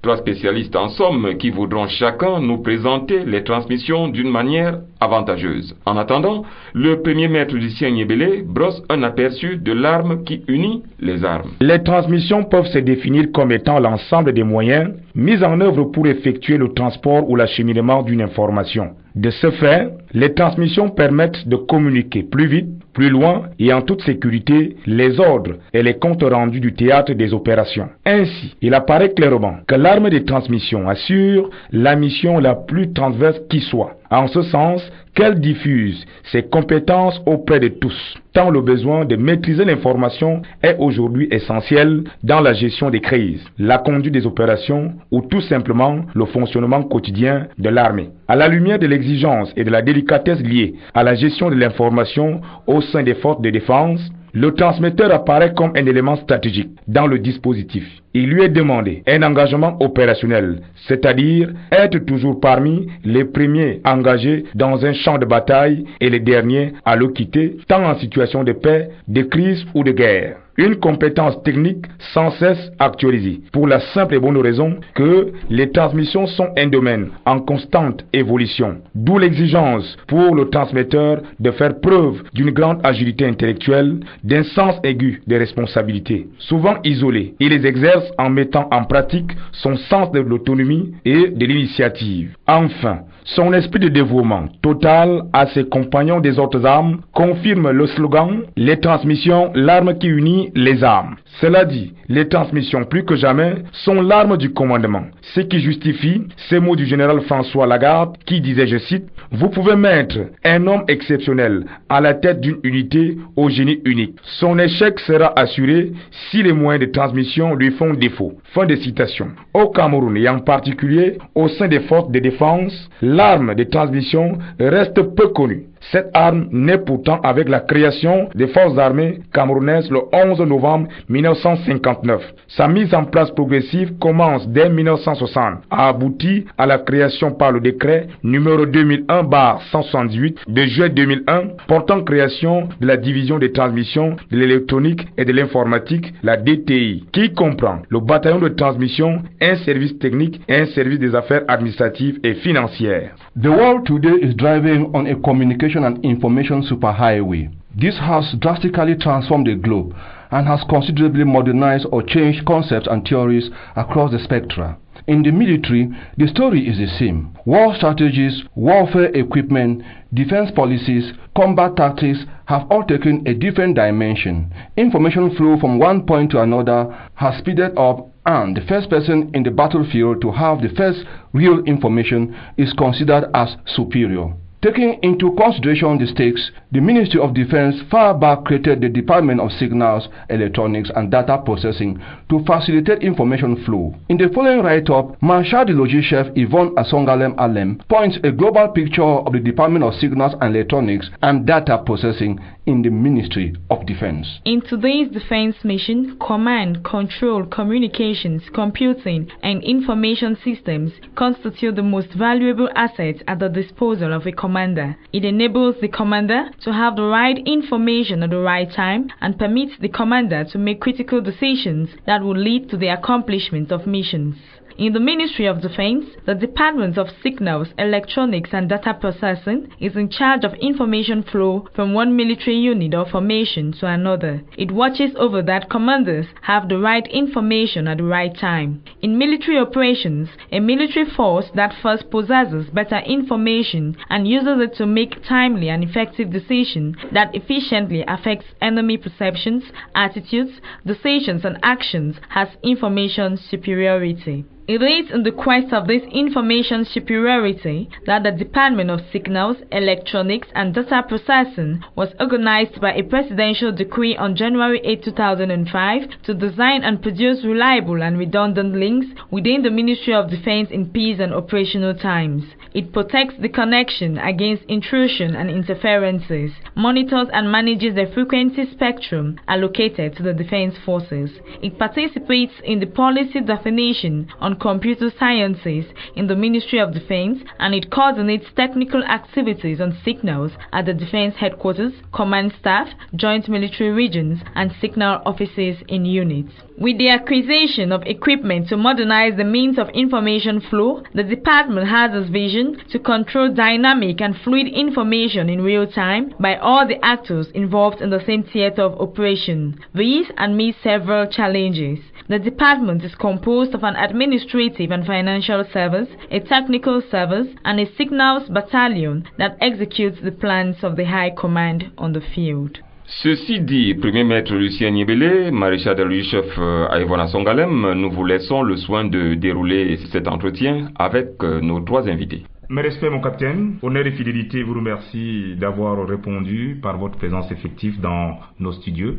Trois spécialistes en somme qui voudront chacun nous présenter les transmissions d'une manière avantageuse. En attendant, le premier maître du Sien Yébélé brosse un aperçu de l'arme qui unit les armes. Les transmissions peuvent se définir comme étant l'ensemble des moyens mis en œuvre pour effectuer le transport ou l'acheminement d'une information. De ce fait, les transmissions permettent de communiquer plus vite, plus loin et en toute sécurité les ordres et les comptes rendus du théâtre des opérations. Ainsi, il apparaît clairement que l'arme de transmission assure la mission la plus transverse qui soit, en ce sens qu'elle diffuse ses compétences auprès de tous, tant le besoin de maîtriser l'information est aujourd'hui essentiel dans la gestion des crises, la conduite des opérations ou tout simplement le fonctionnement quotidien de l'armée. À la lumière de l'exigence et de la délicatesse liée à la gestion de l'information au sein des forces de défense, le transmetteur apparaît comme un élément stratégique dans le dispositif. Il lui est demandé un engagement opérationnel, c'est-à-dire être toujours parmi les premiers engagés dans un champ de bataille et les derniers à le quitter, tant en situation de paix, de crise ou de guerre. Une compétence technique sans cesse actualisée, pour la simple et bonne raison que les transmissions sont un domaine en constante évolution, d'où l'exigence pour le transmetteur de faire preuve d'une grande agilité intellectuelle, d'un sens aigu des responsabilités. Souvent isolé, il les exerce en mettant en pratique son sens de l'autonomie et de l'initiative. Enfin, Son esprit de dévouement total à ses compagnons des autres armes confirme le slogan « Les transmissions, l'arme qui unit les armes ». Cela dit, les transmissions plus que jamais sont l'arme du commandement, ce qui justifie ces mots du général François Lagarde qui disait, je cite, « Vous pouvez mettre un homme exceptionnel à la tête d'une unité au génie unique. Son échec sera assuré si les moyens de transmission lui font défaut. » Fin de citation. Au Cameroun et en particulier au sein des forces de défense, l'arme de transmission reste peu connue. Cette arme naît pourtant avec la création des forces armées camerounaises le 11 novembre 1959. Sa mise en place progressive commence dès 1960, a abouti à la création par le décret numéro 2001/168 de juillet 2001 portant création de la division des transmissions de l'électronique et de l'informatique, la DTI, qui comprend le bataillon de transmission, un service technique et un service des affaires administratives et financières. The world today is driving on a communication and information superhighway. This has drastically transformed the globe and has considerably modernized or changed concepts and theories across the spectra. In the military, the story is the same. War strategies, warfare equipment, defense policies, combat tactics have all taken a different dimension. Information flow from one point to another has speeded up, and the first person in the battlefield to have the first real information is considered as superior. Taking into consideration the stakes, the Ministry of Defense far back created the Department of Signals, Electronics and Data Processing to facilitate information flow. In the following write-up, Marshal de Logis Chef Yvonne Asongalem Alem points a global picture of the Department of Signals and Electronics and Data Processing in the Ministry of Defense. In today's defense mission, command, control, communications, computing, and information systems constitute the most valuable assets at the disposal of a commander. It enables the commander to have the right information at the right time and permits the commander to make critical decisions that will lead to the accomplishment of missions. In the Ministry of Defense, the Department of Signals, Electronics and Data Processing is in charge of information flow from one military unit or formation to another. It watches over that commanders have the right information at the right time. In military operations, a military force that first possesses better information and uses it to make timely and effective decisions that efficiently affects enemy perceptions, attitudes, decisions and actions has information superiority. It is in the quest of this information superiority that the Department of Signals, Electronics and Data Processing was organized by a presidential decree on January 8, 2005 to design and produce reliable and redundant links within the Ministry of Defense in peace and operational times. It protects the connection against intrusion and interferences, monitors and manages the frequency spectrum allocated to the defense forces. It participates in the policy definition on computer sciences in the Ministry of Defense, and it coordinates technical activities on signals at the Defense Headquarters, Command Staff, Joint Military Regions, and signal offices in units. With the acquisition of equipment to modernize the means of information flow, the department has its vision to control dynamic and fluid information in real time by all the actors involved in the same theater of operation. These and meet several challenges. The department is composed of an administrative and financial service, a technical service, and a signals battalion that executes the plans of the High Command on the field. Ceci dit, Premier Maître Lucien Niébélé, maréchal de chef à Yvonne Asongalem, nous vous laissons le soin de dérouler cet entretien avec nos trois invités. Mes respects, mon capitaine. Honneur et fidélité vous remercie d'avoir répondu par votre présence effective dans nos studios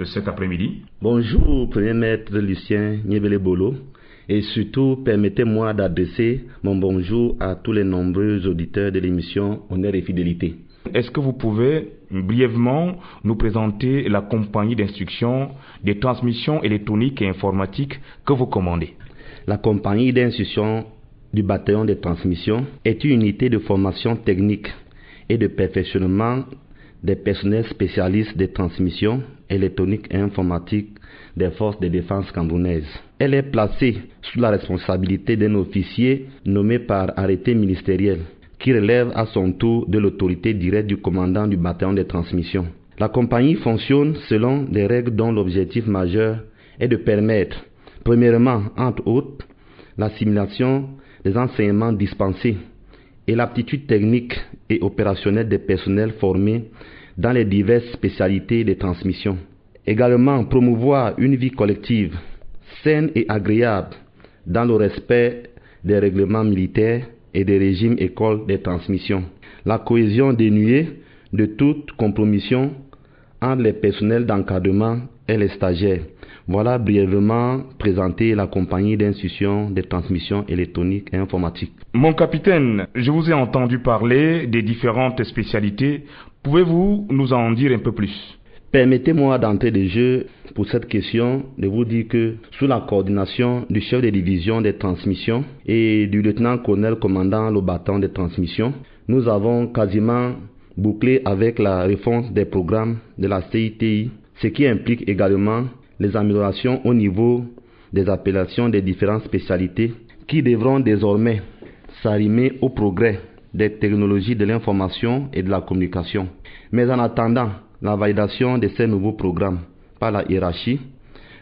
cet après-midi. Bonjour, Premier Maître Lucien Niébélé Bolo. Et surtout, permettez-moi d'adresser mon bonjour à tous les nombreux auditeurs de l'émission Honneur et fidélité. Est-ce que vous pouvez brièvement nous présenter la compagnie d'instruction des transmissions électroniques et informatiques que vous commandez? La compagnie d'instruction du bataillon de transmission est une unité de formation technique et de perfectionnement des personnels spécialistes de transmission électronique et informatique des forces de défense camerounaises. Elle est placée sous la responsabilité d'un officier nommé par arrêté ministériel qui relève à son tour de l'autorité directe du commandant du bataillon de transmission. La compagnie fonctionne selon des règles dont l'objectif majeur est de permettre, premièrement, entre autres, l'assimilation des enseignements dispensés et l'aptitude technique et opérationnelle des personnels formés dans les diverses spécialités de transmission. Également, promouvoir une vie collective saine et agréable dans le respect des règlements militaires et des régimes écoles de transmission. La cohésion dénuée de toute compromission entre les personnels d'encadrement et les stagiaires. Voilà brièvement présenter la compagnie d'institutions de transmission électronique et informatique. Mon capitaine, je vous ai entendu parler des différentes spécialités. Pouvez-vous nous en dire un peu plus? Permettez-moi d'entrer de jeu pour cette question de vous dire que sous la coordination du chef de division des transmissions et du lieutenant-colonel commandant le bataillon de transmission, nous avons quasiment bouclé avec la réforme des programmes de la CITI, ce qui implique également les améliorations au niveau des appellations des différentes spécialités qui devront désormais s'arrimer au progrès des technologies de l'information et de la communication. Mais en attendant la validation de ces nouveaux programmes par la hiérarchie,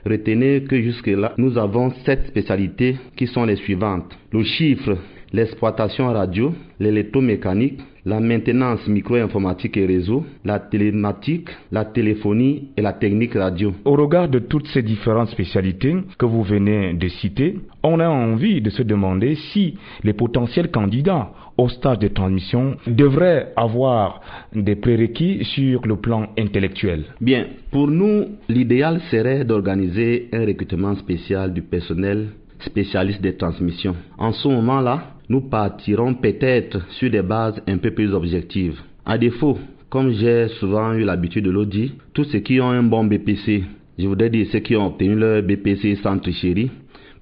retenez que jusque-là, nous avons 7 spécialités qui sont les suivantes. Le chiffre, l'exploitation radio, l'électromécanique, la maintenance micro-informatique et réseau, la télématique, la téléphonie et la technique radio. Au regard de toutes ces différentes spécialités que vous venez de citer, on a envie de se demander si les potentiels candidats au stage de transmission devraient avoir des prérequis sur le plan intellectuel. Bien, pour nous, l'idéal serait d'organiser un recrutement spécial du personnel spécialiste des transmissions. En ce moment-là, nous partirons peut-être sur des bases un peu plus objectives. À défaut, comme j'ai souvent eu l'habitude de le dire, tous ceux qui ont un bon BPC, je voudrais dire ceux qui ont obtenu leur BPC sans tricherie,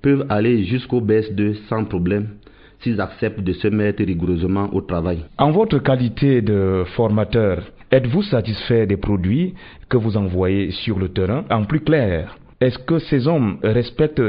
peuvent aller jusqu'au BS2 sans problème s'ils acceptent de se mettre rigoureusement au travail. En votre qualité de formateur, êtes-vous satisfait des produits que vous envoyez sur le terrain? En plus clair, est-ce que ces hommes respectent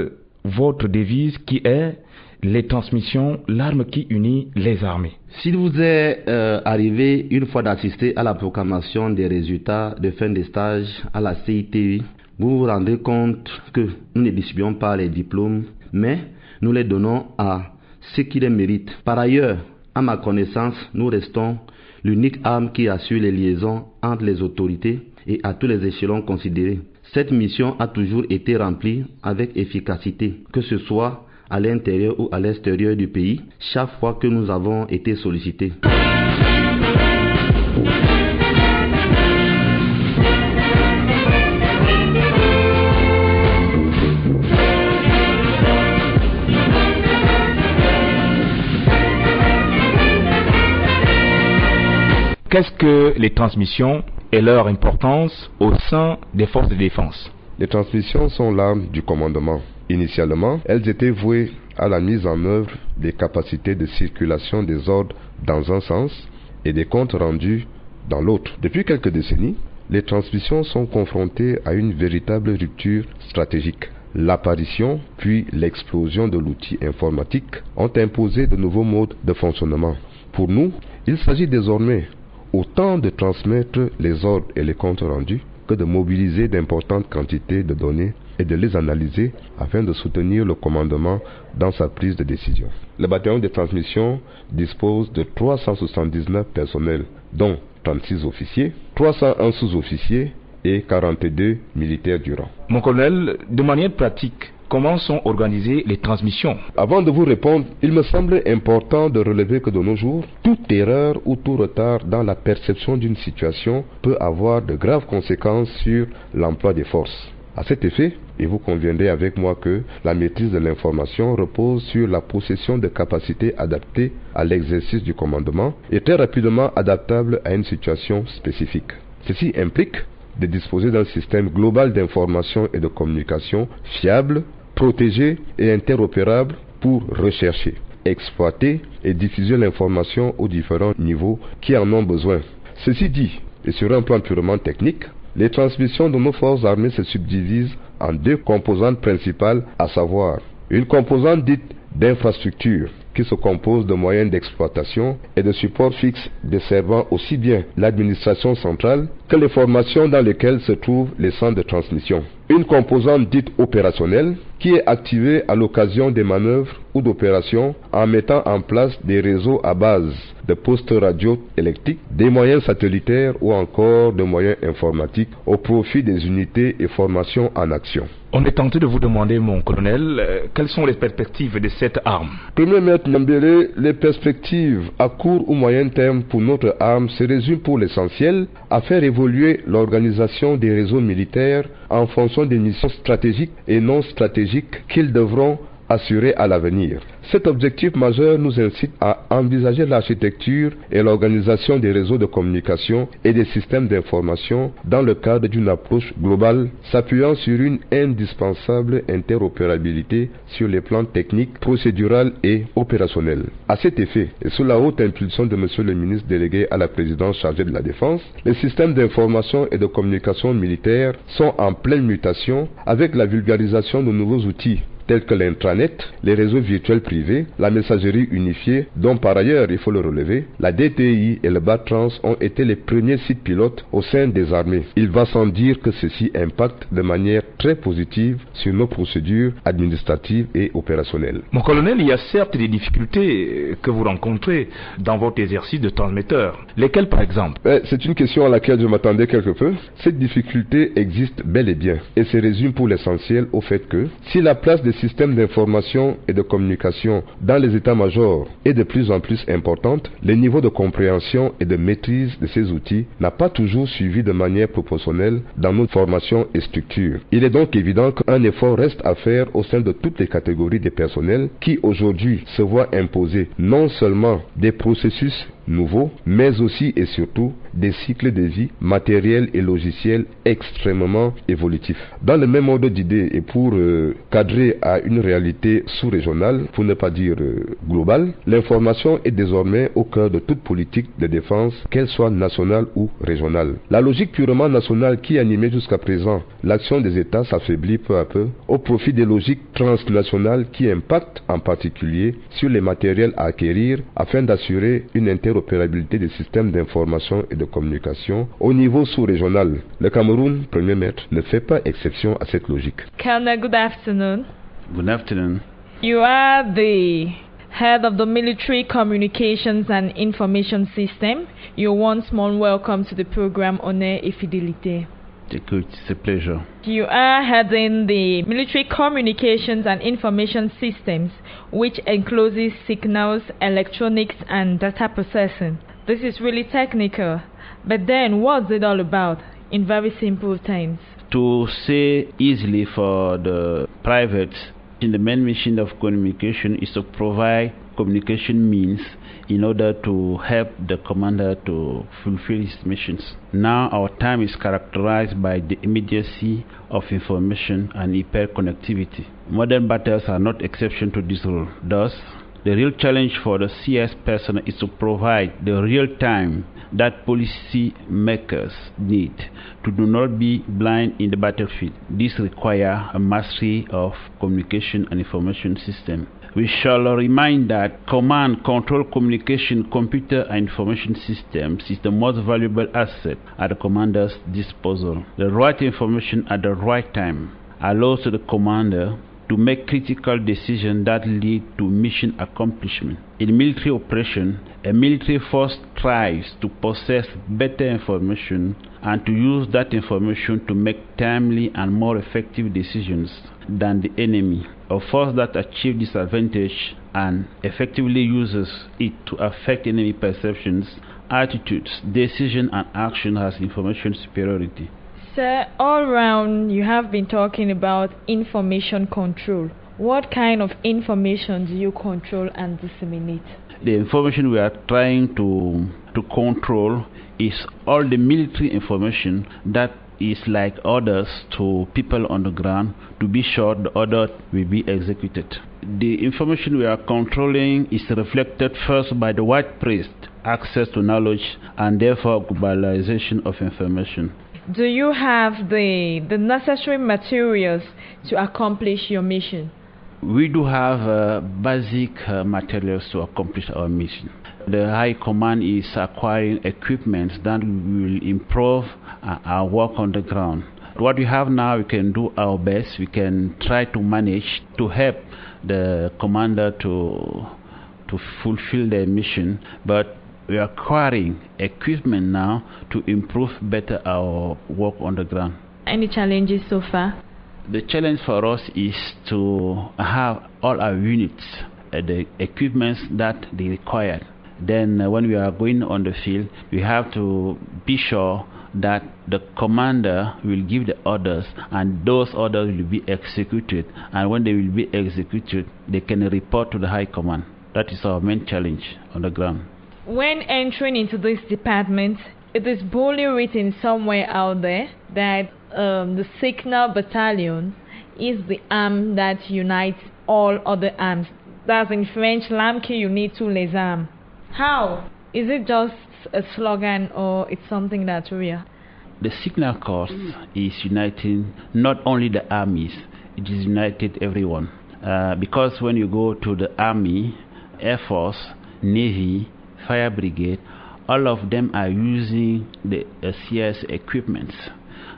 votre devise qui est les transmissions, l'arme qui unit les armées? S'il vous est arrivé une fois d'assister à la proclamation des résultats de fin de stage à la CITI, vous vous rendez compte que nous ne distribuons pas les diplômes, mais nous les donnons à ceux qui les méritent. Par ailleurs, à ma connaissance, nous restons l'unique arme qui assure les liaisons entre les autorités et à tous les échelons considérés. Cette mission a toujours été remplie avec efficacité, que ce soit à l'intérieur ou à l'extérieur du pays, chaque fois que nous avons été sollicités. Qu'est-ce que les transmissions et leur importance au sein des forces de défense? Les transmissions sont l'arme du commandement. Initialement, elles étaient vouées à la mise en œuvre des capacités de circulation des ordres dans un sens et des comptes rendus dans l'autre. Depuis quelques décennies, les transmissions sont confrontées à une véritable rupture stratégique. L'apparition puis l'explosion de l'outil informatique ont imposé de nouveaux modes de fonctionnement. Pour nous, il s'agit désormais autant de transmettre les ordres et les comptes rendus que de mobiliser d'importantes quantités de données et de les analyser afin de soutenir le commandement dans sa prise de décision. Le bataillon de transmission dispose de 379 personnels, dont 36 officiers, 301 sous-officiers et 42 militaires du rang. Mon colonel, de manière pratique, comment sont organisées les transmissions? Avant de vous répondre, il me semble important de relever que de nos jours, toute erreur ou tout retard dans la perception d'une situation peut avoir de graves conséquences sur l'emploi des forces. À cet effet, et vous conviendrez avec moi que la maîtrise de l'information repose sur la possession de capacités adaptées à l'exercice du commandement et très rapidement adaptables à une situation spécifique. Ceci implique de disposer d'un système global d'information et de communication fiable, protégé et interopérable pour rechercher, exploiter et diffuser l'information aux différents niveaux qui en ont besoin. Ceci dit, et sur un plan purement technique, les transmissions de nos forces armées se subdivisent en 2 composantes principales, à savoir une composante dite d'infrastructure qui se compose de moyens d'exploitation et de supports fixes desservant aussi bien l'administration centrale que les formations dans lesquelles se trouvent les centres de transmission. Une composante dite opérationnelle qui est activé à l'occasion des manœuvres ou d'opérations en mettant en place des réseaux à base de postes radioélectriques, des moyens satellitaires ou encore de moyens informatiques au profit des unités et formations en action. On est tenté de vous demander, mon colonel, quelles sont les perspectives de cette arme? Premier maître Nyambélé, les perspectives à court ou moyen terme pour notre arme se résument pour l'essentiel à faire évoluer l'organisation des réseaux militaires en fonction des missions stratégiques et non stratégiques qu'ils devront assurer à l'avenir. Cet objectif majeur nous incite à envisager l'architecture et l'organisation des réseaux de communication et des systèmes d'information dans le cadre d'une approche globale s'appuyant sur une indispensable interopérabilité sur les plans techniques, procédural et opérationnels. À cet effet, et sous la haute impulsion de Monsieur le ministre délégué à la présidence chargée de la Défense, les systèmes d'information et de communication militaires sont en pleine mutation avec la vulgarisation de nouveaux outils tels que l'intranet, les réseaux virtuels privés, la messagerie unifiée, dont par ailleurs, il faut le relever, la DTI et le BATRANS ont été les premiers sites pilotes au sein des armées. Il va sans dire que ceci impacte de manière très positive sur nos procédures administratives et opérationnelles. Mon colonel, il y a certes des difficultés que vous rencontrez dans votre exercice de transmetteur. Lesquelles par exemple? C'est une question à laquelle je m'attendais quelque peu. Cette difficulté existe bel et bien et se résume pour l'essentiel au fait que si la place des systèmes d'information et de communication dans les états-majors est de plus en plus importante, le niveau de compréhension et de maîtrise de ces outils n'a pas toujours suivi de manière proportionnelle dans nos formations et structures. Il est donc évident qu'un effort reste à faire au sein de toutes les catégories des personnels qui aujourd'hui se voient imposer non seulement des processus nouveaux, mais aussi et surtout des cycles de vie matériels et logiciels extrêmement évolutifs. Dans le même ordre d'idées et pour cadrer à une réalité sous-régionale, pour ne pas dire globale, l'information est désormais au cœur de toute politique de défense, qu'elle soit nationale ou régionale. La logique purement nationale qui animait jusqu'à présent l'action des États s'affaiblit peu à peu au profit des logiques transnationales qui impactent en particulier sur les matériels à acquérir afin d'assurer une interopérabilité des systèmes d'information et de communication au niveau sous-régional. Le Cameroun, premier maître, ne fait pas exception à cette logique. Colonel, good afternoon. Good afternoon. You are the head of the Military Communications and Information System. You're once more welcome to the program Honneur et Fidélité. It's a pleasure. You are heading the Military Communications and Information Systems, which encloses signals, electronics, and data processing. This is really technical, but then what's it all about in very simple terms? To say easily for the privates, the main mission of communication is to provide communication means in order to help the commander to fulfill his missions. Now our time is characterized by the immediacy of information and hyperconnectivity. Modern battles are not exception to this rule. Thus, the real challenge for the CS personnel is to provide the real time that policy makers need to do not be blind in the battlefield. This requires a mastery of communication and information system. We shall remind that command, control, communication, computer and information systems is the most valuable asset at the commander's disposal. The right information at the right time allows the commander to make critical decisions that lead to mission accomplishment. In military operation, a military force strives to possess better information and to use that information to make timely and more effective decisions than the enemy. A force that achieves this advantage and effectively uses it to affect enemy perceptions, attitudes, decision and action has information superiority. Sir, all round you have been talking about information control. What kind of information do you control and disseminate? The information we are trying to control is all the military information that is like orders to people on the ground to be sure the order will be executed. The information we are controlling is reflected first by the widespread access to knowledge and therefore globalization of information. Do you have the necessary materials to accomplish your mission? We do have basic materials to accomplish our mission. The High Command is acquiring equipment that will improve our work on the ground. What we have now, we can do our best. We can try to manage to help the commander to fulfill their mission, but we are acquiring equipment now to improve better our work on the ground. Any challenges so far? The challenge for us is to have all our units, the equipments that they require. Then when we are going on the field, we have to be sure that the commander will give the orders and those orders will be executed, and when they will be executed, they can report to the high command. That is our main challenge on the ground. When entering into this department, it is boldly written somewhere out there that the Signal Battalion is the arm that unites all other arms. That's in French, l'arme qui unit tous les armes. How? Is it just a slogan or it's something that's real? The Signal Corps is uniting not only the armies, it is united everyone. Because when you go to the Army, Air Force, Navy, Fire Brigade, all of them are using the CS equipments.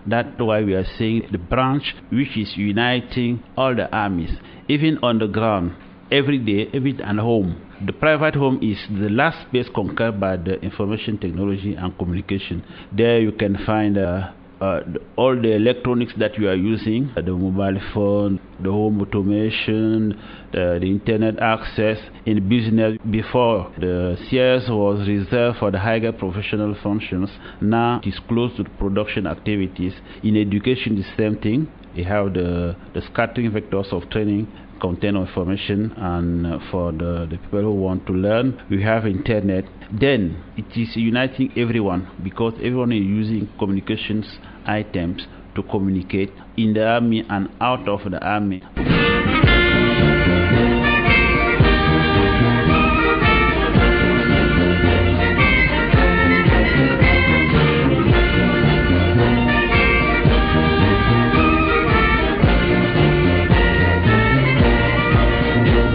That's why we are saying the branch which is uniting all the armies, even on the ground, every day, even at home. The private home is the last space conquered by the information technology and communication. There you can find all the electronics that you are using, the mobile phone, the home automation, the internet access. In business, before the CS was reserved for the higher professional functions, now it is close to the production activities. In education, the same thing. You have the scattering vectors of training contain information, and for the people who want to learn, we have internet. Then it is uniting everyone because everyone is using communications items to communicate in the army and out of the army.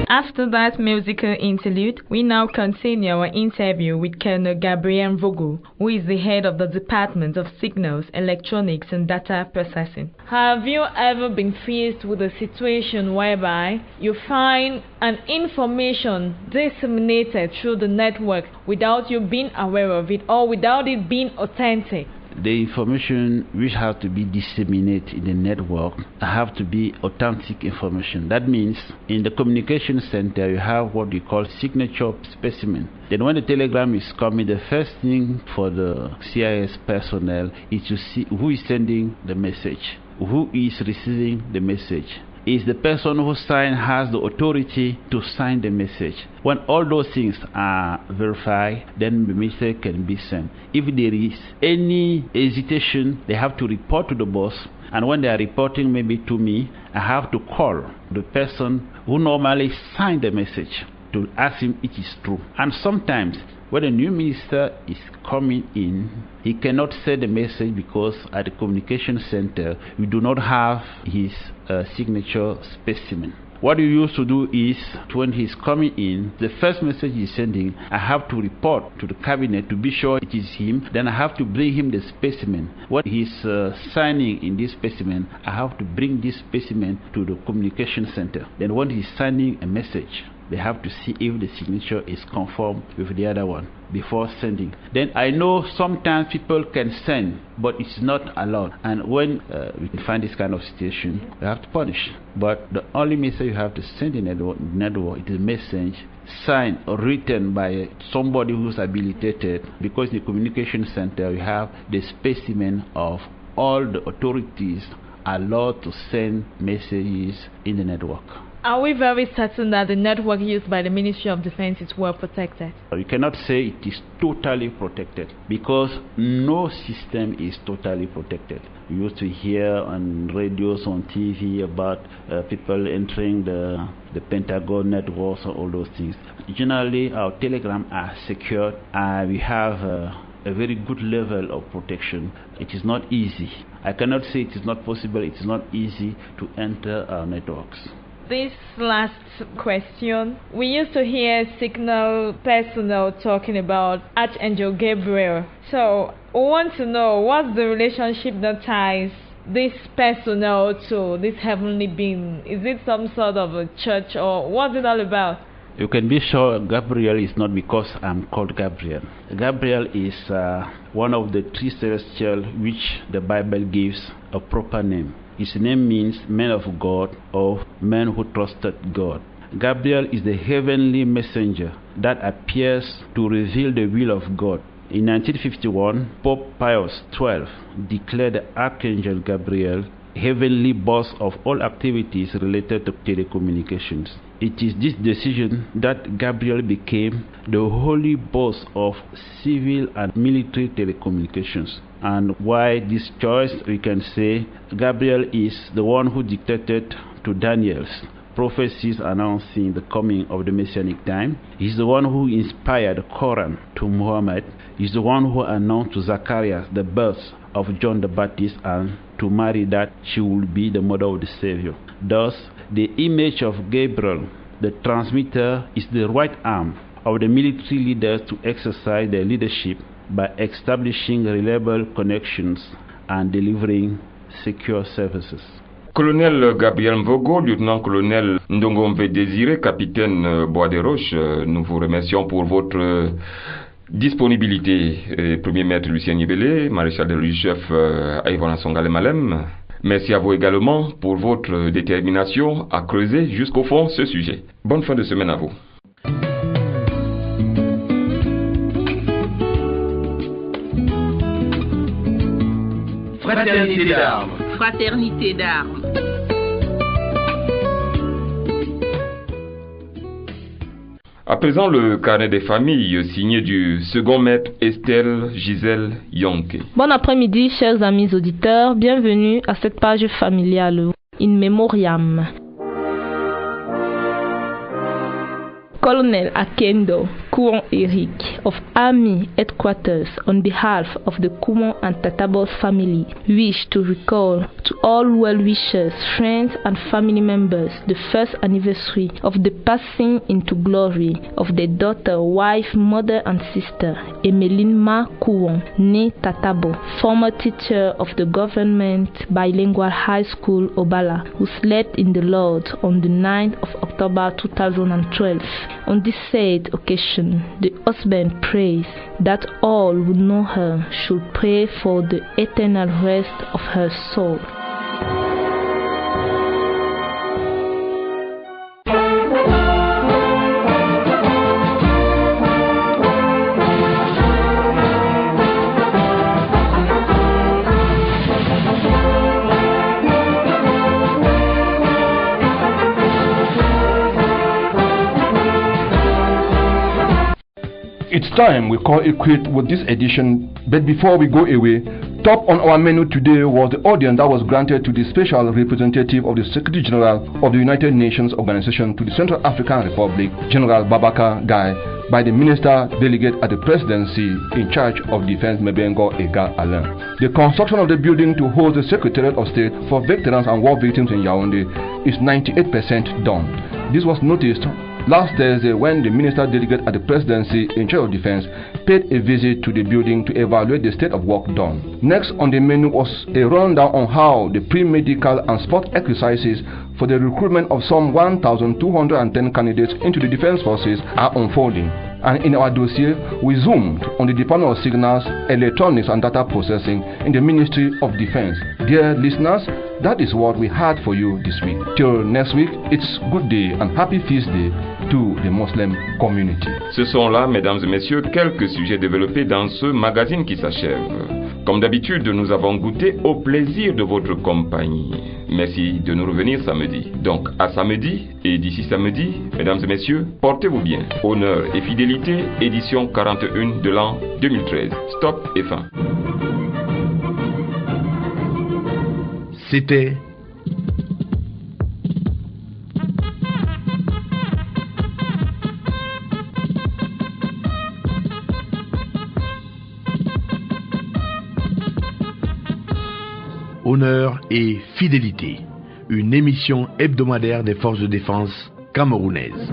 After that musical interlude, we now continue our interview with Colonel Gabriel Vogel, who is the head of the Department of Signals, Electronics and Data Processing. Have you ever been faced with a situation whereby you find an information disseminated through the network without you being aware of it or without it being authentic? The information which have to be disseminated in the network have to be authentic information. That means in the communication center you have what you call signature specimen. Then when the telegram is coming, the first thing for the CIS personnel is to see who is sending the message, who is receiving the message. Is the person who has the authority to sign the message. When all those things are verified, then the message can be sent. If there is any hesitation, they have to report to the boss. And when they are reporting maybe to me, I have to call the person who normally signed the message to ask him if it is true. And sometimes when a new minister is coming in, he cannot send the message because at the communication center we do not have his signature specimen. What you used to do is, when he's coming in, the first message he's sending, I have to report to the cabinet to be sure it is him. Then I have to bring him the specimen. What he's signing in this specimen, I have to bring this specimen to the communication center. Then when he's signing a message, they have to see if the signature is conform with the other one before sending. Then I know sometimes people can send, but it's not allowed. And when we find this kind of situation, we have to punish. But the only message you have to send in the network is a message signed or written by somebody who's habilitated, because in the communication center you have the specimen of all the authorities allowed to send messages in the network. Are we very certain that the network used by the Ministry of Defense is well protected? You cannot say it is totally protected because no system is totally protected. You used to hear on radios, on TV about people entering the Pentagon networks and all those things. Generally, our telegrams are secured and we have a very good level of protection. It is not easy. I cannot say it is not possible. It is not easy to enter our networks. This last question, we used to hear signal personnel talking about Archangel Gabriel. So we want to know, what's the relationship that ties this personnel to this heavenly being? Is it some sort of a church, or what's it all about? You can be sure Gabriel is not because I'm called Gabriel. Gabriel is one of the three celestial which the Bible gives a proper name. His name means man of God or man who trusted God. Gabriel is the heavenly messenger that appears to reveal the will of God. In 1951, Pope Pius XII declared the Archangel Gabriel heavenly boss of all activities related to telecommunications. It is this decision that Gabriel became the holy boss of civil and military telecommunications. And why this choice, we can say Gabriel is the one who dictated to Daniel's prophecies announcing the coming of the Messianic time. He's the one who inspired the Quran to Muhammad. He's the one who announced to Zacharias the birth of John the Baptist and to Mary that she will be the mother of the Savior. Thus, the image of Gabriel, the transmitter, is the right arm of the military leaders to exercise their leadership by establishing reliable connections and delivering secure services. Colonel Gabriel Mvogo, lieutenant-colonel Ndongombe Désiré, capitaine Bois des Roches, nous vous remercions pour votre disponibilité. Premier maître Lucien Nibélé, maréchal de chef Aïvana Songale Malem. Merci à vous également pour votre détermination à creuser jusqu'au fond ce sujet. Bonne fin de semaine à vous. Fraternité d'armes. Fraternité d'armes. À présent, le carnet des familles signé du second maître Estelle Gisèle Yonke. Bon après-midi, chers amis auditeurs. Bienvenue à cette page familiale In Memoriam. Colonel Akendo Kouon Eric of Army Headquarters, on behalf of the Kouon and Tatabos family, wish to recall to all well-wishers, friends and family members the first anniversary of the passing into glory of their daughter, wife, mother and sister, Emeline Ma Kouon, née Tatabo, former teacher of the government bilingual high school Obala, who slept in the Lord on the 9th of October 2012. On this said occasion, the husband prays that all who know her should pray for the eternal rest of her soul. It's time we call it quit with this edition, but before we go away, top on our menu today was the audience that was granted to the special representative of the Secretary General of the United Nations Organization to the Central African Republic, General Babaka Guy, by the Minister Delegate at the Presidency in charge of Defense, Mebengo Ega Alain. The construction of the building to host the Secretariat of State for Veterans and War Victims in Yaoundé is 98% done. This was noticed last Thursday when the Minister Delegate at the Presidency in charge of Defense paid a visit to the building to evaluate the state of work done. Next on the menu was a rundown on how the pre-medical and sport exercises for the recruitment of some 1,210 candidates into the Defense Forces are unfolding. And in our dossier, we zoomed on the Department of Signals, Electronics and Data Processing in the Ministry of Defense. Dear listeners, that is what we had for you this week. Till next week, it's good day and happy feast day to the Muslim community. Ce sont là, mesdames et messieurs, quelques sujets développés dans ce magazine qui s'achève. Comme d'habitude, nous avons goûté au plaisir de votre compagnie. Merci de nous revenir samedi. Donc, à samedi, et d'ici samedi, mesdames et messieurs, portez-vous bien. Honneur et fidélité, édition 41 de l'an 2013. Stop et fin. C'était Honneur et fidélité, une émission hebdomadaire des forces de défense camerounaises.